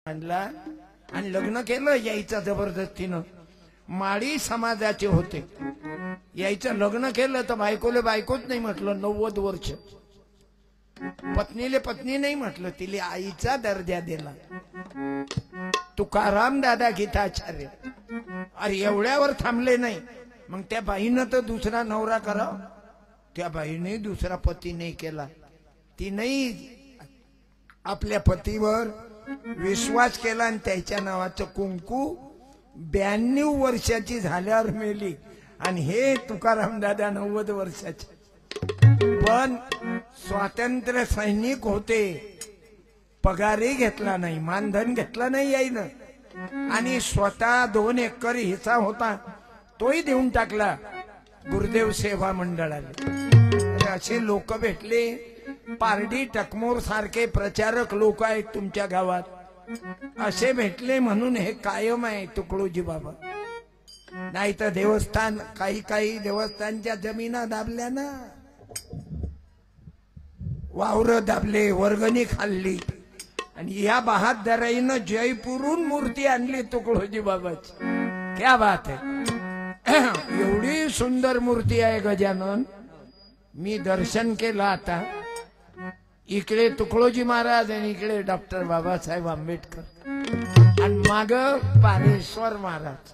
आणला आणि लग्न केलं यायचं जबरदस्तीनं। माळी समाजाचे होते, यायचं लग्न केलं तर बायकोले बायकोच नाही म्हटलं 90 वर्ष, पत्नीले पत्नी नाही म्हटलं, तिले आईचा दर्जा दिला। तुकाराम दादा गीताचार्य अरे एवढ्यावर थांबले नाही, मग त्या बाईनं तर दुसरा नवरा करा, त्या बाईने दुसरा पती नाही केला, ती नाही आपल्या पतीवर विश्वास केला आणि त्याच्या नावाचं कुंकू 92 वर्षाची झाल्यावर मेली। आणि हे तुकाराम दादा 90 वर्षाचे, पण स्वातंत्र्य सैनिक होते, पगारही घेतला नाही, मानधन घेतला नाही याईनं, आणि स्वतः 2 एकर हिस्सा होता तोही देऊन टाकला गुरुदेव सेवा मंडळाला। असे लोक भेटले, पारडी टकमोर सारखे प्रचारक लोक आहेत तुमच्या गावात, असे भेटले म्हणून हे कायम आहे तुकडोजी बाबा। नाही तर देवस्थान, काही देवस्थानच्या जमिना दाबल्या ना, वावर दाबले, वर्गणी खाल्ली, आणि या बहादराईनं जयपूरून मूर्ती आणली तुकडोजी बाबाची। क्या बात है, एवढी सुंदर मूर्ती आहे गजानन। मी दर्शन केलं आता, इकडे तुकडोजी महाराज आणि इकडे डॉक्टर बाबासाहेब आंबेडकर आणि माग पारेश्वर महाराज।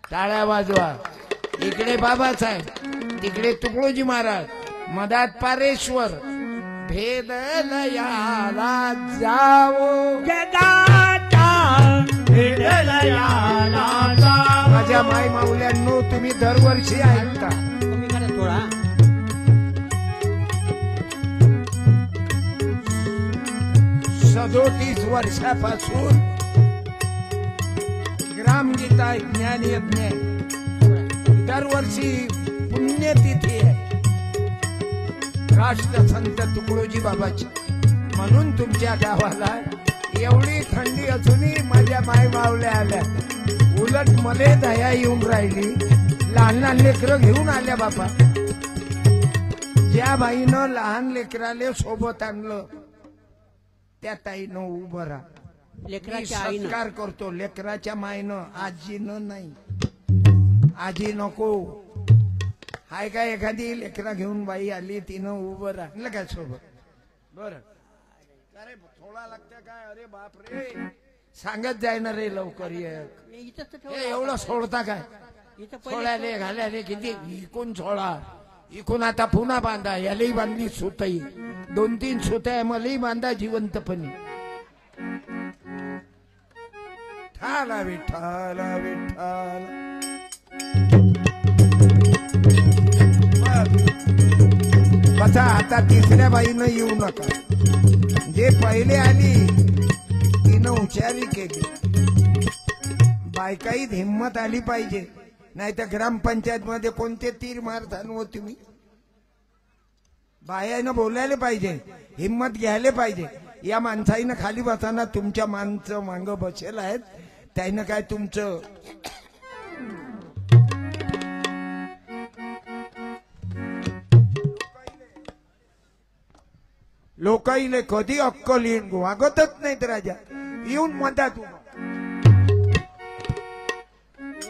टाळ्या वाजवा, इकडे बाबासाहेब तिकडे तुकडोजी महाराज, मधात पारेश्वर। भेद लयाला जावो माझ्या माय माऊल्यांनो, तुम्ही दरवर्षी ऐकता। 37 वर्षापासून ग्रामगीता ज्ञान यज्ञ दरवर्षी पुण्यतिथी आहे राष्ट्रसंत तुकडोजी बाबाची, म्हणून तुमच्या गावाला एवढी थंडी असूनही माझ्या माय मावल्या आल्या, उलट मले दया येऊन राहिली, लहान लहान लेकरं घेऊन आल्या बाबा। ज्या बाईनं लहान लेकराले सोबत आणलं त्या ताईनं उभं राहा, लेकराच्या आईनं सत्कार करतो, लेकराच्या मायनं, आजीनं नाही, आजी नको, हाय काय एखादी लेकरा घेऊन बाई आली तिनं उभं राहिलं काय सोबत, बर अरे थोडा लागतं काय, अरे बाप रे सांगत जाय ना रे लवकर एवढं सोडता काय, सोडायले घालायले किती, इकून सोडा, इकून आता पुन्हा बांधा, यालाही बांधली सुतई, 2-3 सुत्या मलाही बांधा जिवंतपणी। ठाला विठ्ठल विठ्ठल, बसा आता तिसऱ्या बाईनं येऊ नका, जे पहिले आली तिनं हुशारी केली, बायकाईत हिंमत आली पाहिजे, नाही तर ग्रामपंचायत मध्ये कोणते तीर मारतान हो तुम्ही, बायानं बोलायला पाहिजे, हिंमत घ्यायला पाहिजे। या माणसाईनं खाली बसाना, तुमच्या माणसं मांग बसेल आहेत, त्यानं काय तुमचं लोकाईले कधी अक्कल येईन, वागतच नाहीत राजा, येऊन म्हणतात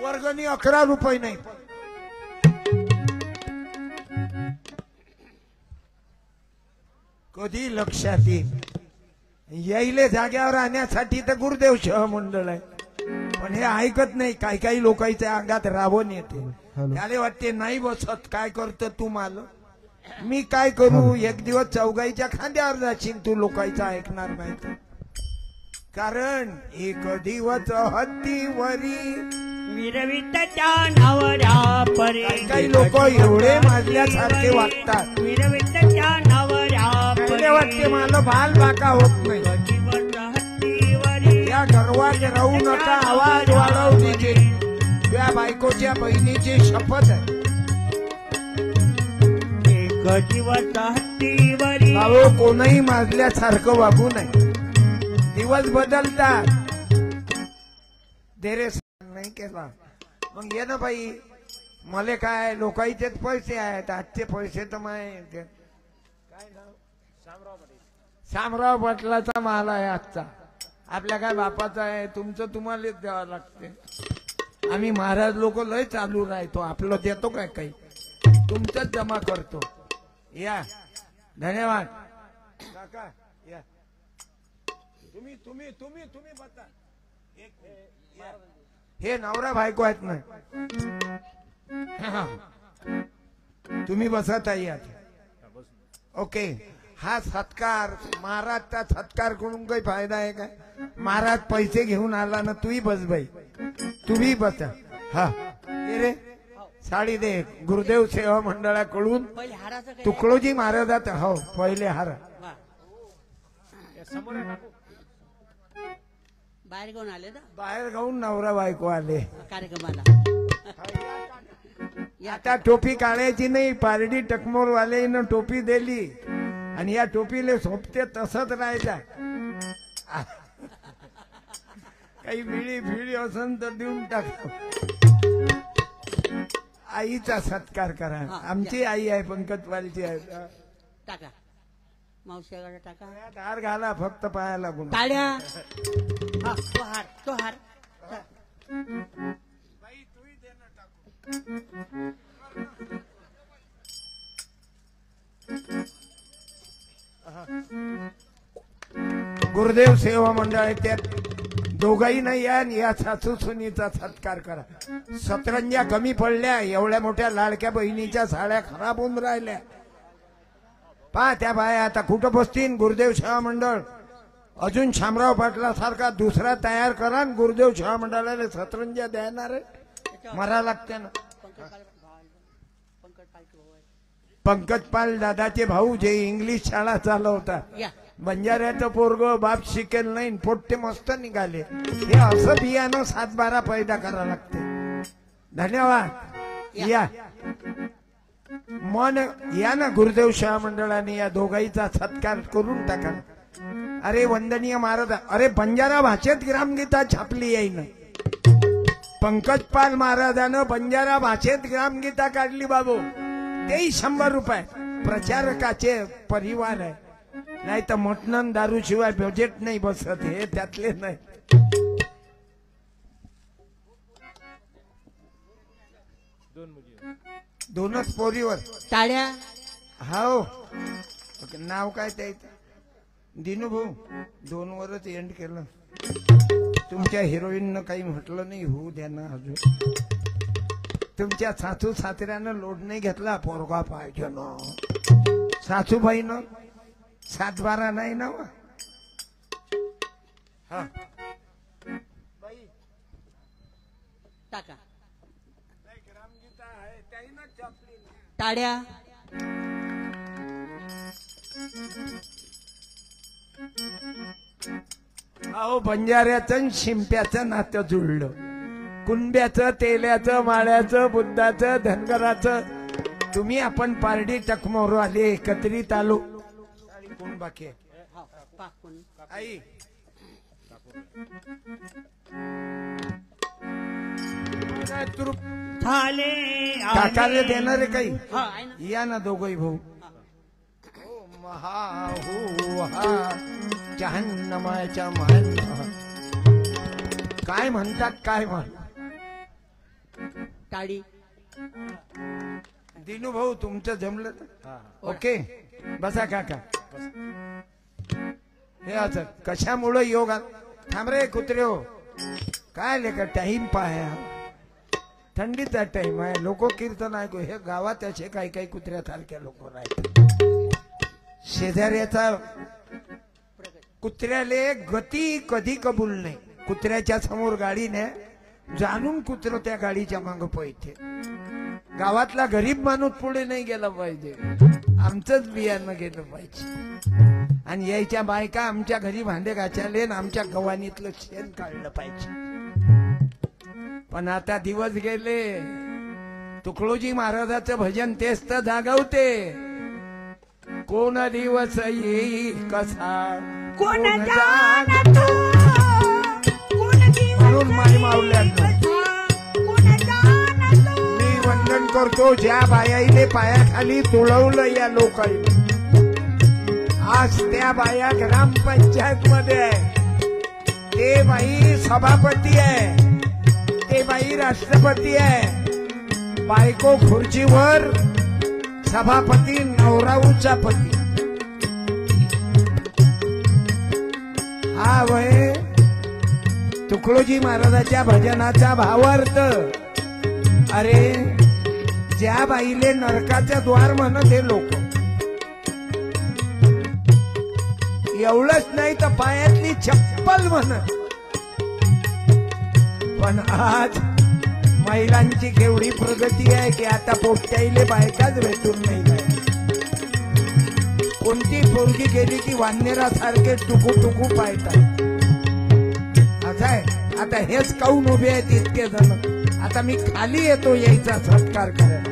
वर्गणी 11 रुपये नाही, कधी लक्षात येईल, यायले जाग्यावर आणण्यासाठी तर गुरुदेव शह मंडळ आहे, पण हे ऐकत नाही, काही लोकांच्या अंगात रावण येते, त्याला वाटते नाही बसत, काय करतो तू माल, मी काय करू, एक दिवस चौघाईच्या खांद्यावर जाशील तू, लोकांचं ऐकणार नाही तर, कारण एक दिवस हत्तीवरी विरवितच्या नवऱ्या परी, काही लोक एवढे माजल्यासारखे वागतात, विरवितच्या नवऱ्या परी वाटते मला बाल बाका होत नाही, या गर्वात राहू नका, आवाज वाढवू नये, त्या बायकोच्या बहिणीची शपथ आहे, भाऊ कोणही माजल्यासारखं वागू नये, दिवस बदलतात, देरे नाही केला मग ये ना बाई, मले काय लोकांचेच पैसे आहेत, आजचे पैसे तर माय काय नाव शामराव पाटलाचा माल आहे आजचा, आपल्या काय बापाचं आहे, तुमचं तुम्हालाच द्यावं लागते. आम्ही महाराज लोक लय चालू राहतो, आपलं देतो काय काही, तुमचंच जमा करतो. या धन्यवाद काका. या तुम्ही तुम्ही तुम्ही तुम्ही बता. या. हे नवरा बायको आहेत ना. तुम्ही बसा ताई आता. ओके. हा सत्कार महाराजचा सत्कार करून काही फायदा आहे काय? महाराज पैसे घेऊन आला ना, तूही बस बाई, तुम्ही बसा. हा रे साडी दे. गुरुदेव सेवा मंडळाकडून तुकडोजी महाराजात. हो पहिले हार बाहेर घेऊन आले ना, बाहेर गाऊन नवरा बायको आले कार्यक्रमाला. आता टोपी काढायची नाही, पारडी टकमोर वाल्यानं टोपी दिली आणि या टोपीले सोपते तसंच राहायचा. काही बिळी फिळी असन तर देऊन टाकतो. आईचा सत्कार करा. आमची आई आहे, पंकजवालची आहे. टाका मावशीकडे टाका. हार घाला फक्त पाया लागून. टाळ्या. हा, तो हार, तो हार. गुरुदेव सेवा मंडळ आहे, त्यात दोघाही नाही या. या सासू सुनीचा सत्कार करा. सतरंजा कमी पडल्या, एवढ्या मोठ्या लाडक्या बहिणीच्या साड्या खराब होऊन राहिल्या. पहा त्या बाया आता कुठं बसतील. गुरुदेव सेवा मंडळ अजून शामराव पाटला सारखा दुसरा तयार करा. गुरुदेव सेवा मंडळाला सतरंजा देणार मरा लागते ना. पंकज पाल दादाचे भाऊ जे इंग्लिश शाळा चालवतात. या बंजाऱ्याचं पोरग बाप शिकेल नाही, पोट्टे मस्त निघाले. हे असं बियाणं 7-12 पैदा करावं लागते. धन्यवाद. या मन या ना. गुरुदेव सेवा मंडळाने या दोघाईचा सत्कार करून टाका. अरे वंदनीय महाराज. अरे बंजारा भाषेत ग्रामगीता छापली येईन. पंकज पाल महाराजानं बंजारा भाषेत ग्रामगीता काढली बाबू. तेही 100 रुपये. प्रचारकाचे परिवार आहे. नाही तर मटण दारू शिवाय बजेट नाही बसत. हे त्यातले नाही. दोनच पोरीवर टाळ्या. हाव. नाव काय त्याचं? दिनू भाऊ. 2 वरच एंड केलं. तुमच्या हिरोईननं काही म्हटलं नाही. होऊ द्या ना अजून. तुमच्या सासू सासऱ्यानं लोड नाही घेतला. पोरगा पाहिजे ना. सासूबाईनं 7-12 नाही ना. हा टाका. टाळ्या. अहो बंजाऱ्याचं शिंप्याचं नातं जुळलं. कुंड्याचं, तेल्याचं, माळ्याचं, बुद्धाचं, धनगराचं. तुम्ही आपण पारडी टकमोर आले एकत्रित आलो. कोण बाकी आहे? आई झाले काकाला देणार आहे काही? हा आहे ना. या ना दोघही भाऊ. महा हो हा जहन्नमाच्या मान. काय म्हणतात काय म्हण. टाळी. दिनू भाऊ तुमचं जमलं तर ओके. बसा काका. हे असं कशामुळं योग. थांब रे कुत्रे हो. काय लेका टाइम पाया. थंडीचा टाइम आहे. लोक कीर्तन ऐकू. हे गावात असे काही काही कुत्र्यासारख्या लोक राहतात. शेजाऱ्याचा कुत्र्याले गती कधी कबूल नाही. कुत्र्याच्या समोर गाडीने जाणून कुत्र त्या गाडीच्या माग पळते. गावातला गरीब माणूस पुढे नाही गेला पाहिजे. आमचंच बियाणं गेलं पाहिजे. आणि यायच्या बायका आमच्या घरी भांडे घाचाले आणि आमच्या गव्हाणीतलं शेण काढलं पाहिजे. पण आता दिवस गेले. तुकडोजी महाराजाचं भजन तेच तर जागवते. कोण दिवस येईल कसा कोण जाणतो, कोण दिवस म्हणून माई माऊल्यांना कोण जाणतो. मी वंदन करतो ज्या बायाईने पायाखाली तुळवलं या लोकांनी. आज त्या बाया ग्रामपंचायत मध्ये आहे. ते बाई सभापती आहे, ते बाई राष्ट्रपती आहे. बायको खुर्चीवर, सभापती नवरा उच्चापती. हा वय तुकडोजी महाराजाच्या भजनाचा भावार्थ. अरे ज्या बाईले नरकाच्या द्वार म्हणत हे लोक, एवढंच नाही तर पायातली चप्पल म्हणत. पण आज महिलांची केवढी प्रगती आहे की आता पोट्याईले बायकाच भेटून नाही काय. कोणती पोरगी गेली की वाननेरासारखे टुकू टुकू पाहतात. असं आहे. आता हेच काऊन उभे आहेत इतके जण. आता मी खाली येतो यायचा सत्कार करायला.